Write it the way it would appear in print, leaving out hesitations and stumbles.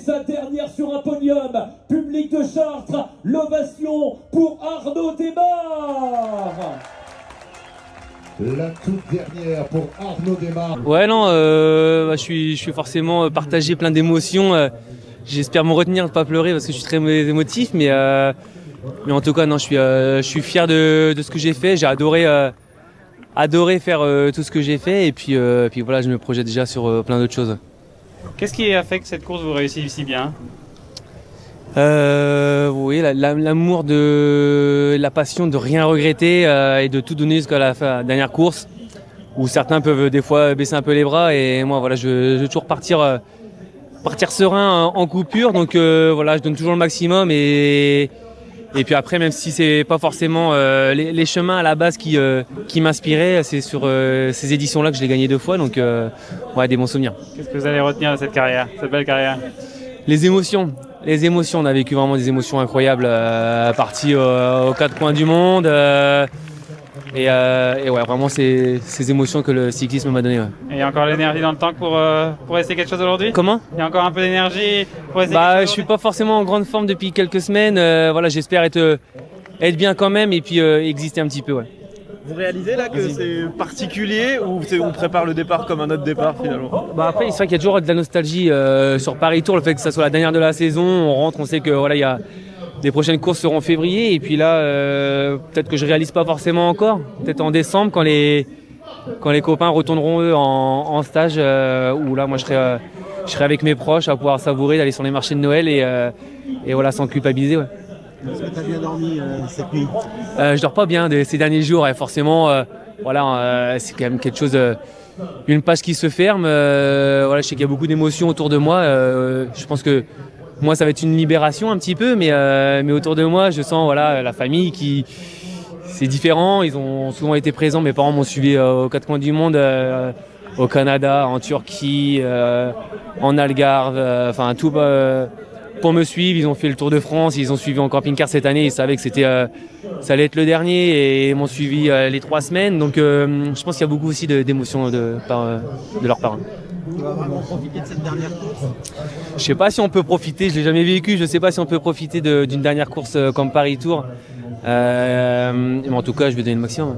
sa dernière sur un podium. Public de Chartres, l'ovation pour Arnaud Démare. La toute dernière pour Arnaud Démare. Ouais, non, je suis forcément partagé, plein d'émotions. J'espère me retenir, de ne pas pleurer parce que je suis très émotif, mais en tout cas, non, je suis fier de ce que j'ai fait. J'ai adoré faire tout ce que j'ai fait, et puis voilà, je me projette déjà sur plein d'autres choses. Qu'est-ce qui a fait que cette course vous réussisse si bien? Oui, l'amour la passion de rien regretter et de tout donner jusqu'à la dernière course, où certains peuvent des fois baisser un peu les bras, et moi voilà, je veux toujours partir serein en coupure, donc voilà, je donne toujours le maximum, et puis après, même si c'est pas forcément les chemins à la base qui m'inspiraient, c'est sur ces éditions-là que je l'ai gagné 2 fois, donc ouais, des bons souvenirs. Qu'est-ce que vous allez retenir de cette carrière, cette belle carrière? Les émotions, on a vécu vraiment des émotions incroyables, partis aux 4 coins du monde, et ouais, vraiment ces émotions que le cyclisme m'a donné. Ouais. Et il y a encore l'énergie dans le tank pour essayer quelque chose aujourd'hui? Comment? Il y a encore un peu d'énergie pour essayer quelque chose? Je suis pas forcément en grande forme depuis quelques semaines, voilà, j'espère être bien quand même, et puis exister un petit peu, ouais. Vous réalisez là que c'est particulier, ou on prépare le départ comme un autre départ finalement? Après, c'est vrai qu'il y a toujours de la nostalgie sur Paris Tour, le fait que ça soit la dernière de la saison. On rentre, on sait que voilà, il y a des prochaines courses seront en février, et puis là, peut-être que je réalise pas forcément encore. Peut-être en décembre, quand les copains retourneront eux en stage, où là, moi, je serai avec mes proches à pouvoir savourer, d'aller sur les marchés de Noël et voilà, sans culpabiliser. Ouais. Est-ce que tu as bien dormi cette nuit? Je dors pas bien ces derniers jours, et forcément, voilà, c'est quand même quelque chose, une page qui se ferme. Voilà, je sais qu'il y a beaucoup d'émotions autour de moi. Je pense que moi, ça va être une libération un petit peu, mais autour de moi, je sens voilà, la famille qui, c'est différent. Ils ont souvent été présents. Mes parents m'ont suivi aux 4 coins du monde, au Canada, en Turquie, en Algarve, enfin tout. Pour me suivre, ils ont fait le Tour de France, ils ont suivi en camping-car cette année, ils savaient que ça allait être le dernier, et ils m'ont suivi les 3 semaines, donc je pense qu'il y a beaucoup aussi d'émotions de leurs parents. Tu vas vraiment profiter de cette dernière course? Je sais pas si on peut profiter, je l'ai jamais vécu, je sais pas si on peut profiter d'une dernière course comme Paris Tour, mais en tout cas je vais donner le maximum.